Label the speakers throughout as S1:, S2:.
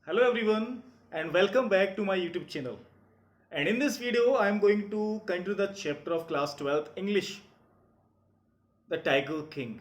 S1: Hello everyone and welcome back to my YouTube channel. And in this video I am going to continue the chapter of class 12th English, The Tiger King.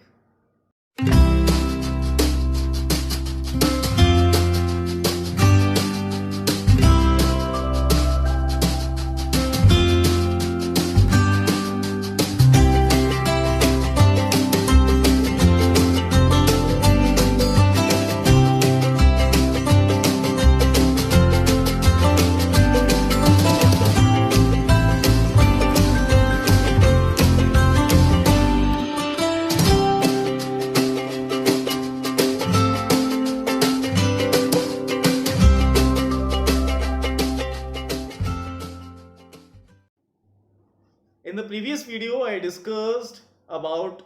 S1: In the previous video, I discussed about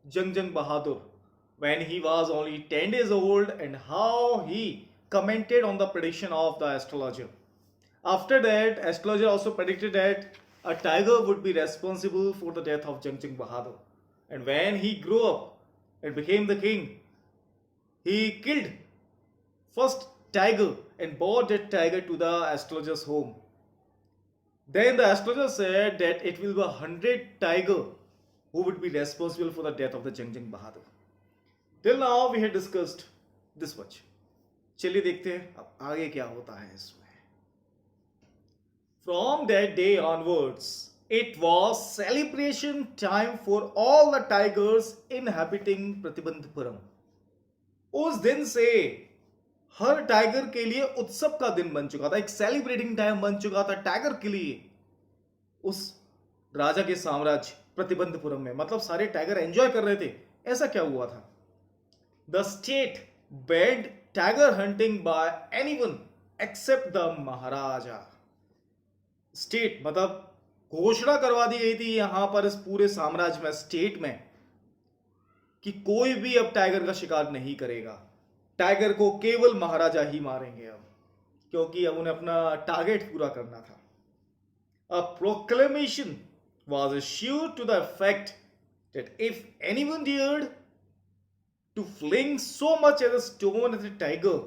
S1: Jung Bahadur when he was only 10 days old and how he commented on the prediction of the astrologer. After that, astrologer also predicted that a tiger would be responsible for the death of Jung Bahadur. And when he grew up and became the king, he killed first tiger and brought that tiger to the astrologer's home. Then the astrologer said that it will be 100 tiger who would be responsible for the death of the Jung Bahadur. Till now we had discussed this much. चलिए देखते हैं अब आगे क्या होता है इसमें. From that day onwards, it was celebration time for all the tigers inhabiting Pratibandhapuram. उस दिन से हर टाइगर के लिए उत्सव का दिन बन चुका था, एक सेलिब्रेटिंग टाइम बन चुका था टाइगर के लिए उस राजा के साम्राज्य प्रतिबंधपुरम में. मतलब सारे टाइगर एंजॉय कर रहे थे. ऐसा क्या हुआ था? The state banned tiger hunting by anyone except the maharaja. State मतलब घोषणा करवा दी गई थी यहां पर इस पूरे साम्राज्य में, स्टेट में, कि कोई भी अब टाइगर का शिकार नहीं करेगा. टाइगर को केवल महाराजा ही मारेंगे अब, क्योंकि अब उन्हें अपना टारगेट पूरा करना था. A proclamation was issued to the effect that if anyone dared to fling so much as a stone at a tiger,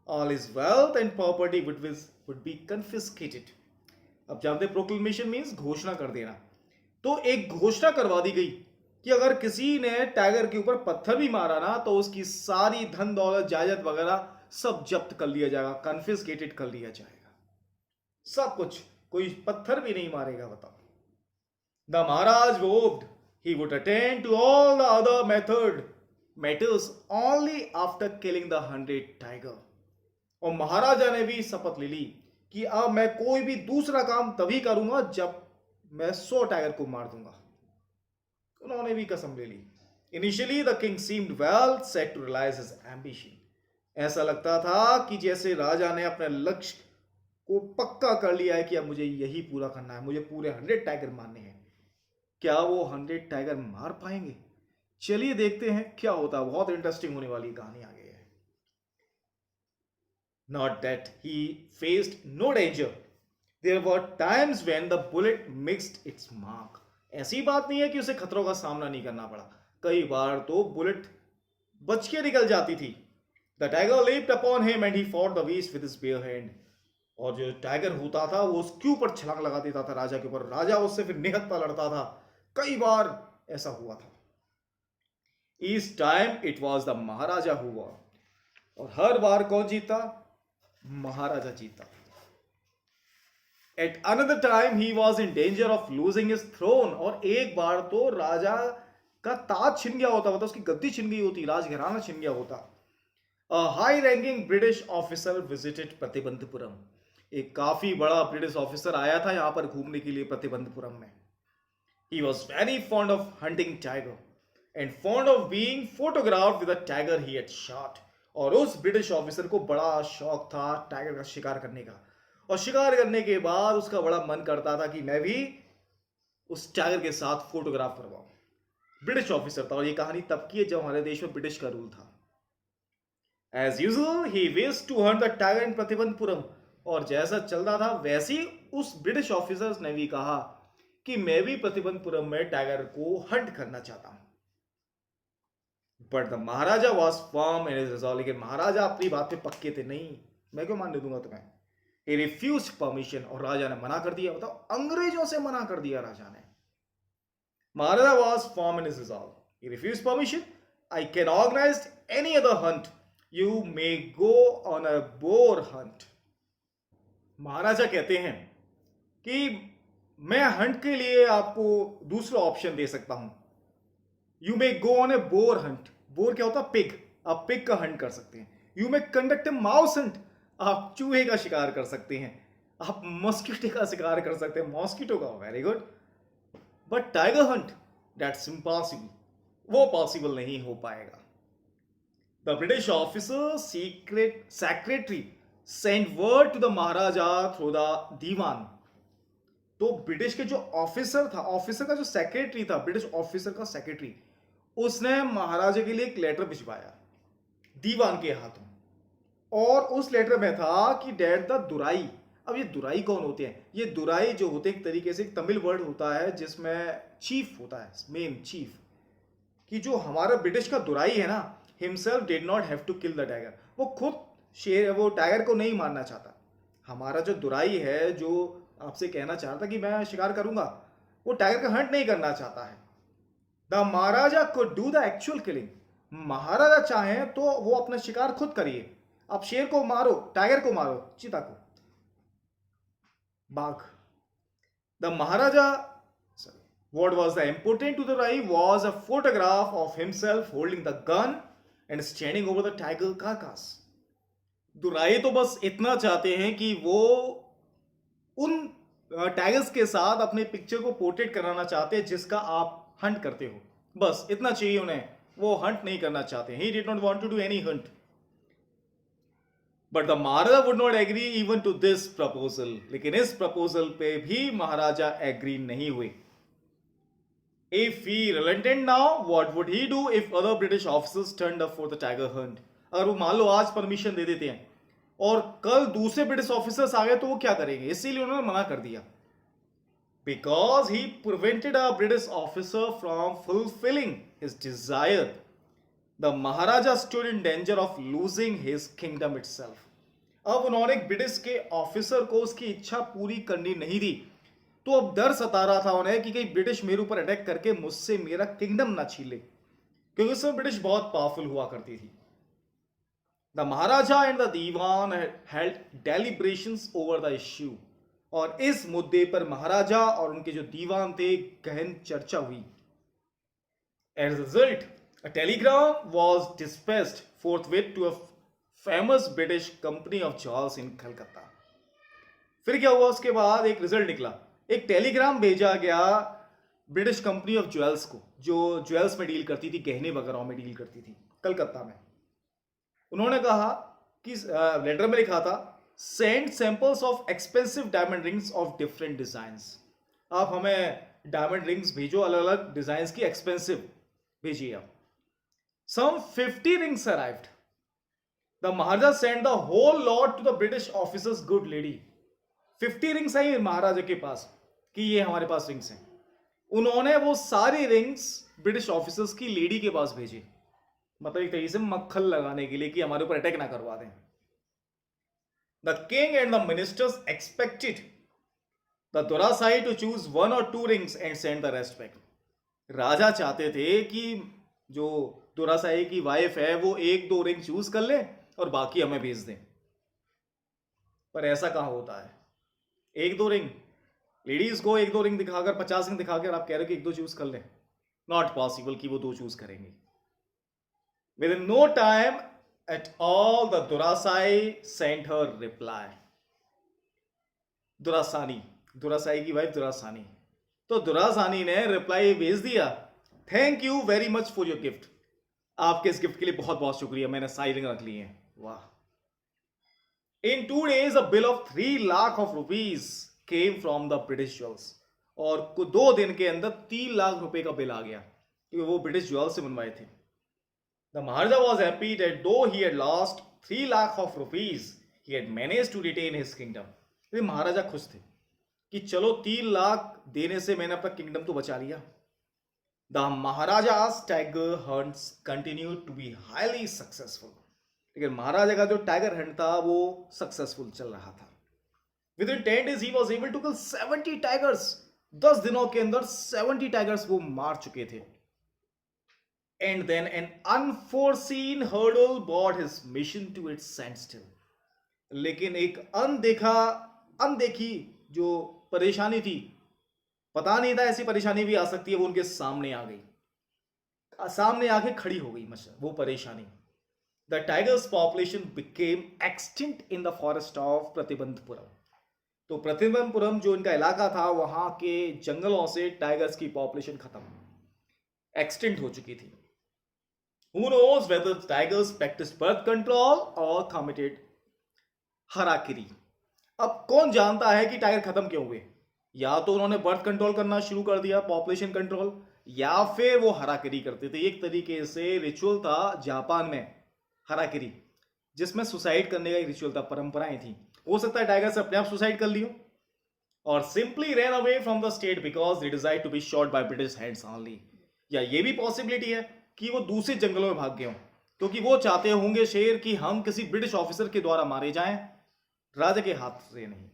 S1: all his wealth and property would be confiscated. अब जानते हैं प्रोक्लेमेशन मीन्स घोषणा कर देना. तो एक घोषणा करवा दी गई कि अगर किसी ने टाइगर के ऊपर पत्थर भी मारा ना तो उसकी सारी धन दौलत जायदाद वगैरह सब जब्त कर लिया जाएगा, कन्फिस्केटेड कर लिया जाएगा, सब कुछ. कोई पत्थर भी नहीं मारेगा. बताओ. The Maharaja vowed he would attend to all the other matters only after killing the 100 tiger. और महाराजा ने भी शपथ ले ली कि अब मैं कोई भी दूसरा काम तभी करूंगा जब मैं 100 टाइगर को मार दूंगा. उन्होंने भी कसम ले ली. Initially the king seemed well set to realise his ambition. ऐसा लगता था कि जैसे राजा ने अपने लक्ष्य को पक्का कर लिया है कि अब मुझे यही पूरा करना है, मुझे पूरे 100 टाइगर मारने हैं. क्या वो 100 टाइगर मार पाएंगे? चलिए देखते हैं क्या होता है. बहुत इंटरेस्टिंग होने वाली कहानी आगे है. Not that he faced no danger. There were times when the bullet missed its mark. ऐसी बात नहीं है कि उसे खतरों का सामना नहीं करना पड़ा. कई बार तो बुलेट बच के निकल जाती थी. The tiger leaped upon him and he fought the beast with his bare hand. और जो टाइगर होता था वो उसके ऊपर छलांग लगा देता था राजा के ऊपर. राजा उससे फिर निहत्था लड़ता था. कई बार ऐसा हुआ था. Each time it was the Maharaja who won. और हर बार कौन जीता? महाराजा जीता. At another time he was in danger of losing his throne. और एक बार तो राजा का ताज छिन गया होता, मतलब उसकी गद्दी छिन गई होती, राजघराना छिन गया होता. A high ranking British officer visited Pratibandapuram. एक काफी बड़ा ब्रिटिश ऑफिसर आया था यहां पर घूमने के लिए प्रतिबंधपुरम में. He was very fond of hunting tiger and fond of being photographed with a tiger he had shot. और उस ब्रिटिश ऑफिसर को बड़ा शौक था टाइगर का शिकार करने का. और शिकार करने के बाद उसका बड़ा मन करता था कि मैं भी उस टाइगर के साथ फोटोग्राफ करवाऊं. ब्रिटिश ऑफिसर था. और ये कहानी तब की है जब हमारे देश में ब्रिटिश का रूल था. As usual, he wished to hunt the tiger in Pratibandapuram. और जैसा चल रहा था वैसे ही उस ब्रिटिश ऑफिसर्स ने भी कहा कि मैं भी प्रतिबंधपुरम में टाइगर को हंट करना चाहता हूं. But the Maharaja was firm in his resolve. लेकिन महाराजा अपनी बात पे पक्के थे. नहीं, मैं क्यों मानने दूंगा तुम्हें? He refused permission, और राजा ने मना कर दिया। बताओ, अंग्रेजों से मना कर दिया राजा ने। Maharaja was firm in his resolve. He refused permission. I can organize any other hunt. You may go on a boar hunt. महाराजा कहते हैं कि मैं हंट के लिए आपको दूसरा ऑप्शन दे सकता हूं। You may go on A bore Hunt. Bore क्या होता है? पिग। आप पिग का हंट कर सकते हैं। You may conduct a mouse Hunt. आप चूहे का शिकार कर सकते हैं। आप मॉस्किटो का शिकार कर सकते हैं। मॉस्किटो का, very good. But tiger hunt, that's impossible. वो पॉसिबल नहीं हो पाएगा। The British officer secretary send word to the Maharaja through the Dewan. तो ब्रिटिश के जो ऑफिसर था, ऑफिसर का जो सेक्रेटरी था, ब्रिटिश ऑफिसर का सेक्रेटरी, उसने महाराजा के लिए एक लेटर भिजवाया दीवान के हाथों। और उस लेटर में था कि डेट द दुराई। अब ये दुराई कौन होते हैं? ये दुराई जो होते हैं एक तरीके से एक तमिल वर्ड होता है जिसमें चीफ होता है, मेन चीफ। कि जो हमारा ब्रिटिश का दुराई है ना, himself did not have to kill the tiger. वो खुद शेर, वो टाइगर को नहीं मारना चाहता। हमारा जो दुराई है, जो आपसे कहना चाहता कि मैं शिकार करूंगा, वो टाइगर का हंट नहीं करना चाहता है। The Maharaja could do the actual killing. महाराजा चाहें तो वो अपना शिकार खुद करिए। आप शेर को मारो, टाइगर को मारो, चीता को, बाघ। The Maharaja, what was the important to the Rai was a photograph of himself holding the gun and standing over the tiger carcass. दुराई तो बस इतना चाहते हैं कि वो उन टाइगर्स के साथ अपने पिक्चर को पोर्ट्रेट कराना चाहते हैं जिसका आप हंट करते हो। बस इतना चाहिए उन्हें, वो हंट नहीं करना चाहते। He did not want to do any hunt. But the Maharaja would not agree even to this proposal. लेकिन इस प्रपोजल पे भी महाराजा एग्री नहीं हुए। If he relented now, what would he do if other British officers turned up for the tiger hunt? अगर वो मान लो आज परमिशन दे देते हैं और कल दूसरे ब्रिटिश ऑफिसर्स आ गए तो वो क्या करेंगे? इसीलिए उन्होंने मना कर दिया। Because he prevented a British officer from fulfilling his desire, the Maharaja stood in danger of losing his kingdom itself. अब उन्होंने ब्रिटिश के ऑफिसर को उसकी इच्छा पूरी करनी नहीं दी, तो अब डर सता रहा था उन्हें कि कहीं ब्रिटिश मेरे ऊपर अटैक करके मुझसे मेरा किंगडम ना छीन ले, क्योंकि उस समय ब्रिटिश बहुत पावरफुल हुआ करती थी। The maharaja and the dewan held deliberations over the issue. और इस मुद्दे पर महाराजा और उनके जो दीवान थे, गहन चर्चा हुई। As a result, a telegram was dispatched forthwith to a famous British company of jewels in Calcutta. फिर क्या हुआ? उसके बाद एक रिजल्ट निकला। एक टेलीग्राम भेजा गया ब्रिटिश कंपनी ऑफ ज्वेल्स को, जो ज्वेल्स में डील करती थी, गहने वगैरह में डील करती थी, कलकत्ता में। उन्होंने कहा कि लेटर में लिखा था, send samples of expensive diamond rings of different designs. आप हमें डायमंड रिंग्स भेजो, अलग अलग डिजाइन की, एक्सपेंसिव भेजिए आप। Some 50 rings arrived. The Maharaja sent the whole lot to the British officer's good lady. 50 rings आई महाराजा के पास कि ये हमारे पास रिंग्स हैं। उन्होंने वो सारी रिंग्स ब्रिटिश ऑफिसर्स की लेडी के पास भेजी, मतलब एक तरीके से मक्खन लगाने के लिए कि हमारे ऊपर अटैक ना करवा दें। The king and the ministers expected the Dorasai to choose 1 or 2 rings and send the rest back. राजा चाहते थे कि जो दोरासाई की वाइफ है वो 1-2 रिंग चूज कर ले और बाकी हमें भेज दें। पर ऐसा कहां होता है? 1-2 रिंग, लेडीज को 1-2 रिंग दिखाकर, 50 रिंग दिखाकर आप कह रहे हो कि 1-2 चूज कर लें? नॉट पॉसिबल कि वो 2 चूज करेंगे। Within no time at all the Dorasai sent her reply. Dorasai की वाइफ दुरासानी, तो दुरासानी ने रिप्लाई भेज दिया, thank you very much for your gift. आपके इस गिफ्ट के लिए बहुत बहुत शुक्रिया, मैंने सारी रिंग रख ली हैं। वाह। इन 2 days a bill of 3 lakh of rupees came from the British jewels। और 2 दिन के अंदर 3 लाख रुपए का बिल आ गया, क्योंकि वो ब्रिटिश ज्वेल्स से बनवाए थे। The Maharaja was happy that though he had lost 3 lakh of rupees, he had managed to retain his kingdom। तो महाराजा खुश थे कि चलो 3 लाख देने से मैंने अपना किंगडम तो बचा लिया। The Maharaja's tiger hunts continued to be highly successful। लेकिन महाराजा का जो टाइगर हंट था वो सक्सेसफुल चल रहा था। Within 10 days he was able to kill 70 tigers. 10 दिनों के अंदर 70 टाइगर्स वो मार चुके थे। And then an unforeseen hurdle brought his mission to its standstill। लेकिन एक अनदेखी जो परेशानी थी, पता नहीं था ऐसी परेशानी भी आ सकती है, वो उनके सामने आ गई, सामने आके खड़ी हो गई वो परेशानी। The tigers population became extinct in the forest of Pratibandapuram. तो प्रतिबंधपुरम जो इनका इलाका था, वहां के जंगलों से टाइगर्स की पॉपुलेशन खत्म, एक्सटिंक्ट हो चुकी थी। Who knows whether the tigers practiced birth control or committed harakiri। अब कौन जानता है कि टाइगर खत्म क्यों हुए? या तो उन्होंने बर्थ कंट्रोल करना शुरू कर दिया, पॉपुलेशन कंट्रोल, या फिर वो हराकिरी करते थे। एक तरीके से रिचुअल था जापान में हराकिरी, जिसमें सुसाइड करने का एक रिचुअल था, परंपराएं थी। हो सकता है टाइगर से अपने आप सुसाइड कर लियो, और simply run away from the state because they decide to be shot by British hands only. या ये भी पॉसिबिलिटी है कि वो दूसरे जंगलों में भाग गए हों, क्योंकि वो चाहते होंगे शेर कि हम किसी ब्रिटिश ऑफिसर के द्वारा मारे जाएं, राजा के हाथ से नहीं।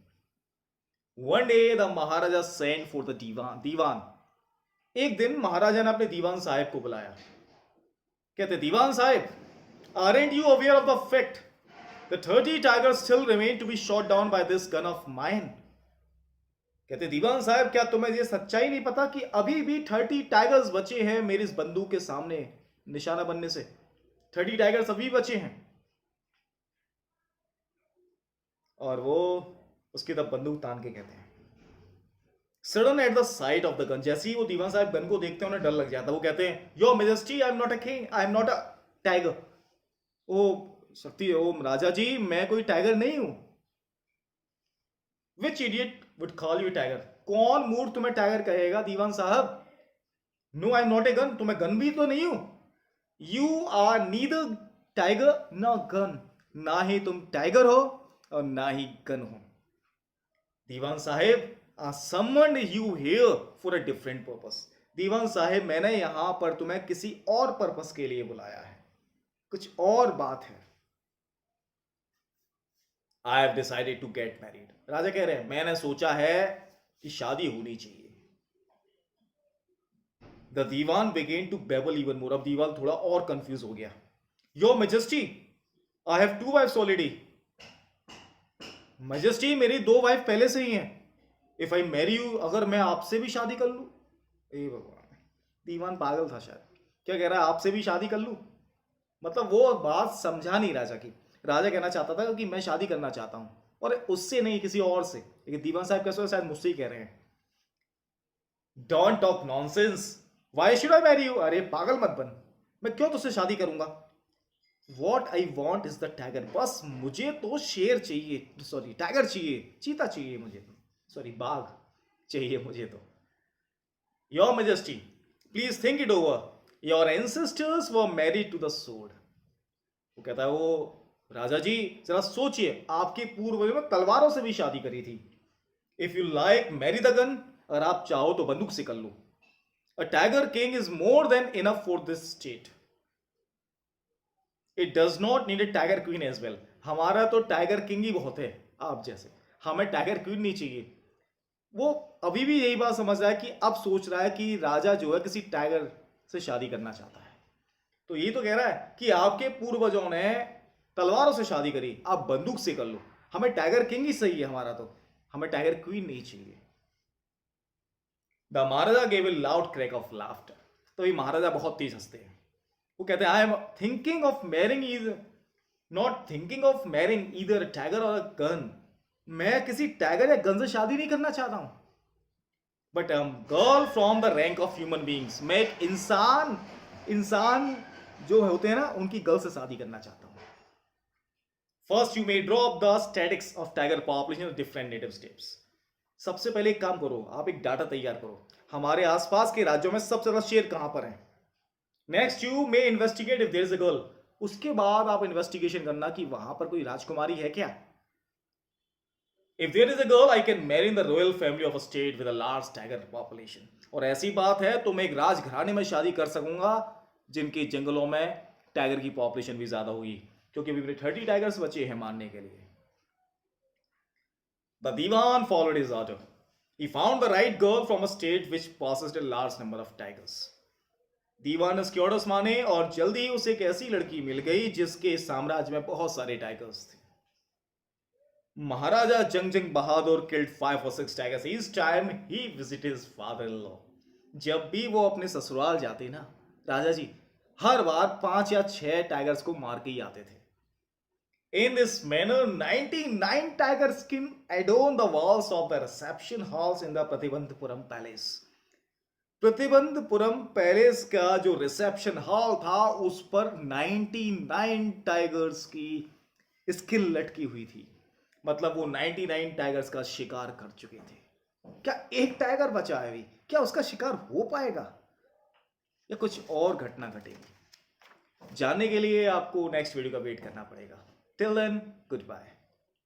S1: One day the Maharaja send for the Dewan. एक दिन महाराजा ने अपने दीवान साहब को बुलाया। कहते, दीवान साहब, aren't you aware of the fact that 30 tigers still remain to be shot down by this gun of mine? कहते, दीवान साहब, क्या तुम्हें ये सच्चाई नहीं पता कि अभी भी 30 टाइगर्स बचे हैं मेरी इस बंदूक के सामने निशाना बनने से? 30 टाइगर्स अभी बचे हैं। और वो उसकी तब बंदूक तान के कहते हैं, sudden at the site of the gun. जैसे ही वो दीवान साहब गन को देखते हैं, उन्हें डर लग जाता है। वो कहते हैं, your majesty, I am not a king, I am not a tiger. ओ शक्ति, ओ राजा जी, मैं कोई टाइगर नहीं हूं। Which idiot would call you tiger? कौन मूर्ख तुम्हें टाइगर कहेगा दीवान साहब? No, I am not a gun, तो मैं गन भी तो नहीं हूं। You are neither tiger nor gun. ना ही तुम टाइगर हो और ना ही गन हो। दीवान साहेब, I summoned you here for a different purpose। दीवान साहेब, मैंने यहां पर तुम्हें किसी और पर्पस के लिए बुलाया है, कुछ और बात है। I have decided to get married। राजा कह रहे हैं, मैंने सोचा है कि शादी होनी चाहिए। The Diwan began to babble even more। अब दीवान थोड़ा और कंफ्यूज हो गया। Your Majesty, I have 2 wives already। Majesty, मेरी 2 वाइफ पहले से ही हैं। इफ आई मैरी यू, अगर मैं आपसे भी शादी कर लूं। ए भगवान, दीवान पागल था शायद। क्या कह रहा है, आपसे भी शादी कर लूं? मतलब वो बात समझा नहीं राजा की। राजा कहना चाहता था कि मैं शादी करना चाहता हूं, और उससे नहीं, किसी और से। लेकिन दीवान साहब कैसे, शायद मुझसे ही कह रहे हैं। Don't talk nonsense, why should I marry you? अरे पागल मत बन, मैं क्यों तुझसे शादी करूंगा? What I want is the tiger. बस मुझे तो शेर चाहिए, सॉरी टाइगर चाहिए, चीता चाहिए मुझे, सॉरी बाघ चाहिए मुझे तो। Your majesty, please think it over. Your ancestors were married to the sword. वो कहता है, वो राजा जी जरा सोचिए, आपके पूर्वजों ने तलवारों से भी शादी करी थी। If you like marry the gun, अगर आप चाहो तो बंदूक से कर लो। A tiger king is more than enough for this state. It does not need a tiger queen as well. हमारा तो टाइगर किंग ही बहुत है आप जैसे, हमें टाइगर क्वीन नहीं चाहिए। वो अभी भी यही बात समझ रहा है कि अब सोच रहा है कि राजा जो है किसी टाइगर से शादी करना चाहता है। तो ये तो कह रहा है कि आपके पूर्वजों ने तलवारों से शादी करी, आप बंदूक से कर लो। हमें टाइगर किंग ही सही है हमारा, तो हमें टाइगर क्वीन नहीं चाहिए। The Maharaja gave a loud crack of laughter. तो ये महाराजा बहुत तेज हंसते हैं। वो कहते हैं, I am thinking of marrying either, not thinking of marrying either tiger और गन। मैं किसी टाइगर या गन से शादी नहीं करना चाहता हूं, but girl from the rank of human beings. मैं एक इंसान जो होते हैं ना, उनकी गर्ल से शादी करना चाहता हूं। First you may drop the statics of tiger population different native states. सबसे पहले एक काम करो, आप एक डाटा तैयार करो, हमारे आसपास के राज्यों में सबसे ज्यादा शेर कहां पर है। Next you may investigate if there is a girl. उसके बाद आप इन्वेस्टिगेशन करना कि वहां पर कोई राजकुमारी है क्या। If there is a girl, I can marry in the royal family of a state with a large tiger population। और ऐसी बात है तो मैं एक राजघराने में शादी कर सकूंगा जिनके जंगलों में टाइगर की पॉपुलेशन भी ज्यादा होगी, क्योंकि अभी 30 टाइगर्स बचे हैं मारने के लिए. The Diwan followed his order. He found the right girl from a state which possessed a large number of tigers. दीवान ने उसके ऑर्डर्स माने और जल्दी ही उसे एक ऐसी लड़की मिल गई जिसके साम्राज्य में बहुत सारे टाइगर्स थे. महाराजा जंग बहादुर killed 5 or 6 tigers each time he visited his father-in-law. जब भी वो अपने ससुराल जाते ना राजा जी हर बार 5 या 6 टाइगर्स को मार के ही आते थे. In this manner, 99 tiger skin adorn the walls of the reception halls in the Pratibandhapuram palace. Pratibandapuram palace का जो रिसेप्शन हॉल था उस पर 99 टाइगर्स की स्किन लटकी हुई थी. मतलब वो 99 टाइगर्स का शिकार कर चुके थे. क्या एक टाइगर बचा है अभी? क्या उसका शिकार हो पाएगा या कुछ और घटना घटेगी? जानने के लिए आपको नेक्स्ट वीडियो का वेट करना पड़ेगा. Till then good bye.